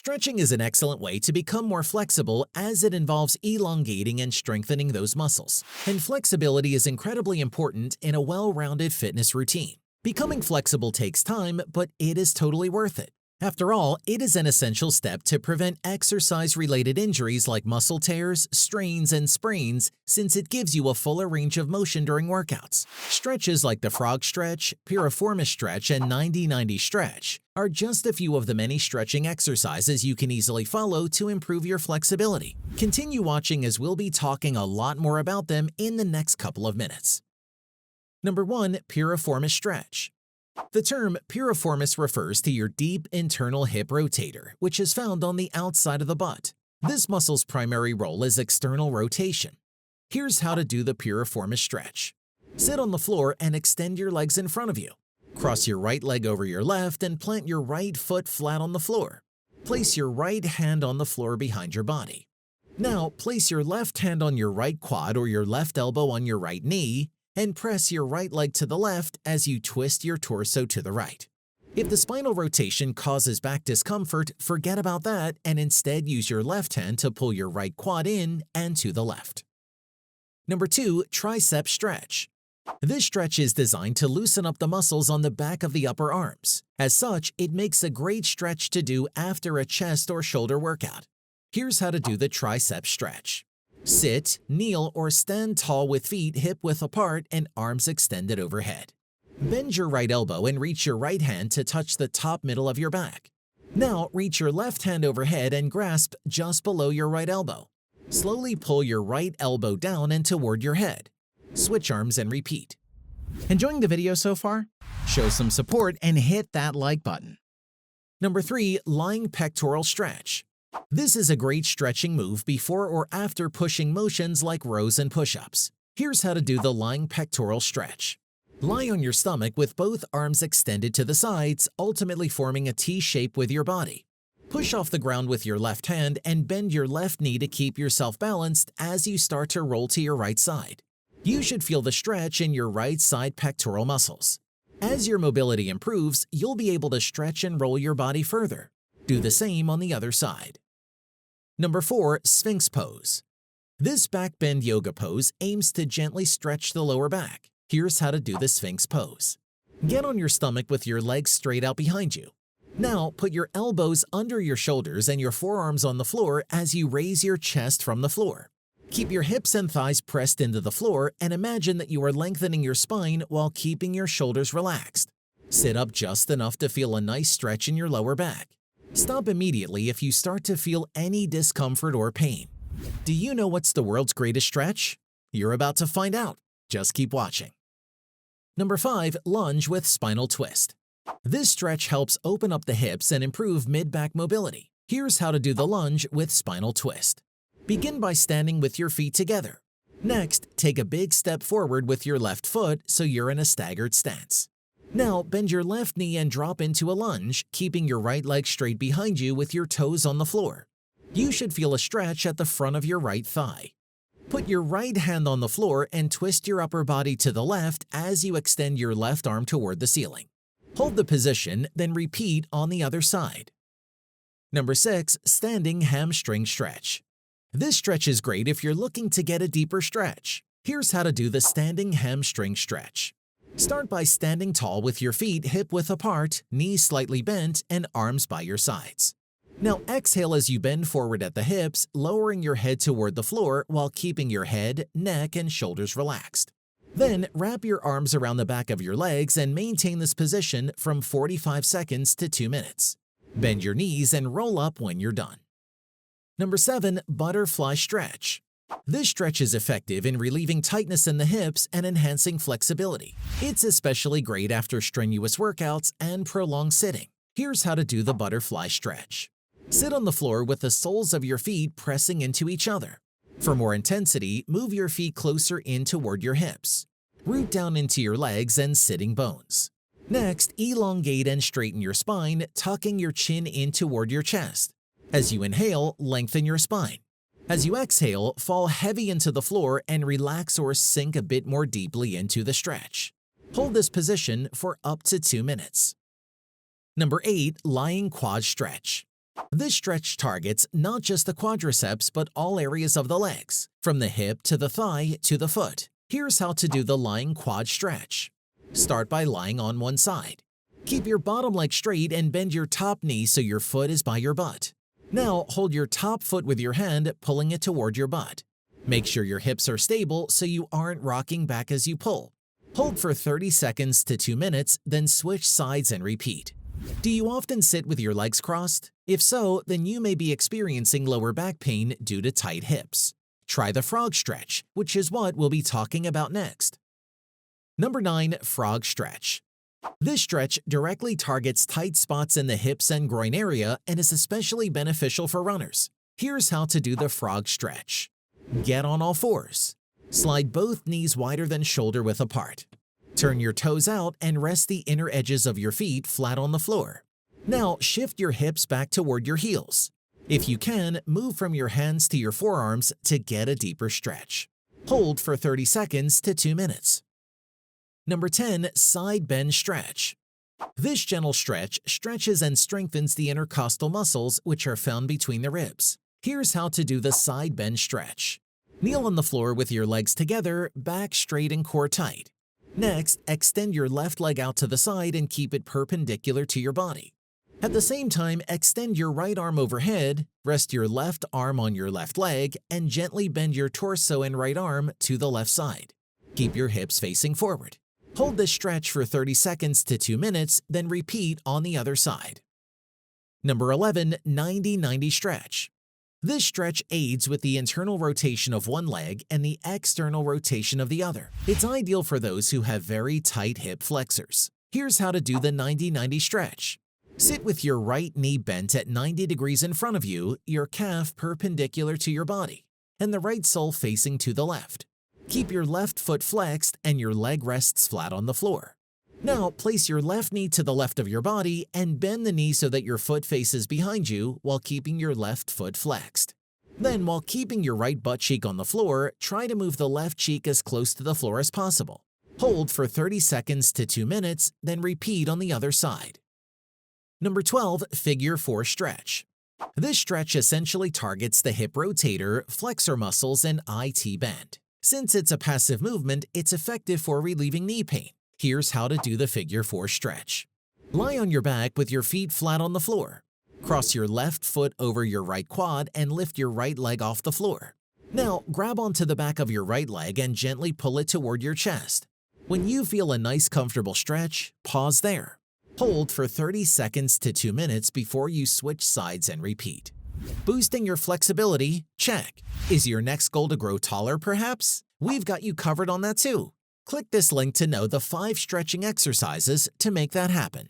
Stretching is an excellent way to become more flexible as it involves elongating and strengthening those muscles. And flexibility is incredibly important in a well-rounded fitness routine. Becoming flexible takes time, but it is totally worth it. After all, it is an essential step to prevent exercise-related injuries like muscle tears, strains, and sprains, since it gives you a fuller range of motion during workouts. Stretches like the Frog Stretch, Piriformis Stretch, and 90-90 Stretch are just a few of the many stretching exercises you can easily follow to improve your flexibility. Continue watching as we'll be talking a lot more about them in the next couple of minutes. Number 1. Piriformis Stretch. The term piriformis refers to your deep internal hip rotator, which is found on the outside of the butt. This muscle's primary role is external rotation. Here's how to do the piriformis stretch. Sit on the floor and extend your legs in front of you. Cross your right leg over your left and plant your right foot flat on the floor. Place your right hand on the floor behind your body. Now, place your left hand on your right quad or your left elbow on your right knee, and press your right leg to the left as you twist your torso to the right. If the spinal rotation causes back discomfort, forget about that and instead use your left hand to pull your right quad in and to the left. Number 2. Tricep Stretch. This stretch is designed to loosen up the muscles on the back of the upper arms. As such, it makes a great stretch to do after a chest or shoulder workout. Here's how to do the tricep stretch. Sit, kneel, or stand tall with feet hip-width apart and arms extended overhead. Bend your right elbow and reach your right hand to touch the top middle of your back. Now, reach your left hand overhead and grasp just below your right elbow. Slowly pull your right elbow down and toward your head. Switch arms and repeat. Enjoying the video so far? Show some support and hit that like button. Number 3. Lying Pectoral Stretch. This is a great stretching move before or after pushing motions like rows and push-ups. Here's how to do the lying pectoral stretch. Lie on your stomach with both arms extended to the sides, ultimately forming a T shape with your body. Push off the ground with your left hand and bend your left knee to keep yourself balanced as you start to roll to your right side. You should feel the stretch in your right side pectoral muscles. As your mobility improves, you'll be able to stretch and roll your body further. Do the same on the other side. Number 4. Sphinx Pose. This back bend yoga pose aims to gently stretch the lower back. Here's how to do the Sphinx Pose. Get on your stomach with your legs straight out behind you. Now, put your elbows under your shoulders and your forearms on the floor as you raise your chest from the floor. Keep your hips and thighs pressed into the floor and imagine that you are lengthening your spine while keeping your shoulders relaxed. Sit up just enough to feel a nice stretch in your lower back. Stop immediately if you start to feel any discomfort or pain. Do you know what's the world's greatest stretch? You're about to find out. Just keep watching. Number 5. Lunge with Spinal Twist. This stretch helps open up the hips and improve mid-back mobility. Here's how to do the lunge with spinal twist. Begin by standing with your feet together. Next, take a big step forward with your left foot so you're in a staggered stance. Now, bend your left knee and drop into a lunge, keeping your right leg straight behind you with your toes on the floor. You should feel a stretch at the front of your right thigh. Put your right hand on the floor and twist your upper body to the left as you extend your left arm toward the ceiling. Hold the position, then repeat on the other side. Number 6. Standing Hamstring Stretch. This stretch is great if you're looking to get a deeper stretch. Here's how to do the Standing Hamstring Stretch. Start by standing tall with your feet hip-width apart, knees slightly bent, and arms by your sides. Now exhale as you bend forward at the hips, lowering your head toward the floor while keeping your head, neck, and shoulders relaxed. Then wrap your arms around the back of your legs and maintain this position from 45 seconds to 2 minutes. Bend your knees and roll up when you're done. Number 7. Butterfly Stretch. This stretch is effective in relieving tightness in the hips and enhancing flexibility. It's especially great after strenuous workouts and prolonged sitting. Here's how to do the butterfly stretch. Sit on the floor with the soles of your feet pressing into each other. For more intensity, move your feet closer in toward your hips. Root down into your legs and sitting bones. Next, elongate and straighten your spine, tucking your chin in toward your chest. As you inhale, lengthen your spine. As you exhale, fall heavy into the floor and relax or sink a bit more deeply into the stretch. Hold this position for up to 2 minutes. Number 8. Lying Quad Stretch. This stretch targets not just the quadriceps but all areas of the legs, from the hip to the thigh to the foot. Here's how to do the lying quad stretch. Start by lying on one side. Keep your bottom leg straight and bend your top knee so your foot is by your butt. Now hold your top foot with your hand, pulling it toward your butt. Make sure your hips are stable so you aren't rocking back as you pull. Hold for 30 seconds to 2 minutes, then switch sides and repeat. Do you often sit with your legs crossed? If so, then you may be experiencing lower back pain due to tight hips. Try the frog stretch, which is what we'll be talking about next. Number 9. Frog stretch. This stretch directly targets tight spots in the hips and groin area and is especially beneficial for runners. Here's how to do the frog stretch. Get on all fours. Slide both knees wider than shoulder width apart. Turn your toes out and rest the inner edges of your feet flat on the floor. Now shift your hips back toward your heels. If you can, move from your hands to your forearms to get a deeper stretch. Hold for 30 seconds to 2 minutes. Number 10. Side bend stretch. This gentle stretch stretches and strengthens the intercostal muscles which are found between the ribs. Here's how to do the side bend stretch. Kneel on the floor with your legs together, back straight and core tight. Next, extend your left leg out to the side and keep it perpendicular to your body. At the same time, extend your right arm overhead, rest your left arm on your left leg, and gently bend your torso and right arm to the left side. Keep your hips facing forward. Hold this stretch for 30 seconds to 2 minutes, then repeat on the other side. Number 11. 90-90 stretch. This stretch aids with the internal rotation of one leg and the external rotation of the other. It's ideal for those who have very tight hip flexors. Here's how to do the 90-90 stretch. Sit with your right knee bent at 90 degrees in front of you, your calf perpendicular to your body, and the right sole facing to the left. Keep your left foot flexed and your leg rests flat on the floor. Now place your left knee to the left of your body and bend the knee so that your foot faces behind you while keeping your left foot flexed. Then, while keeping your right butt cheek on the floor, try to move the left cheek as close to the floor as possible. Hold for 30 seconds to 2 minutes, then repeat on the other side. Number 12. Figure 4 stretch. This stretch essentially targets the hip rotator, flexor muscles, and IT bend. Since it's a passive movement, it's effective for relieving knee pain. Here's how to do the figure 4 stretch. Lie on your back with your feet flat on the floor. Cross your left foot over your right quad and lift your right leg off the floor. Now grab onto the back of your right leg and gently pull it toward your chest. When you feel a nice comfortable stretch, pause there. Hold for 30 seconds to 2 minutes before you switch sides and repeat. Boosting your flexibility? Check. Is your next goal to grow taller perhaps? We've got you covered on that too. Click this link to know the 5 stretching exercises to make that happen.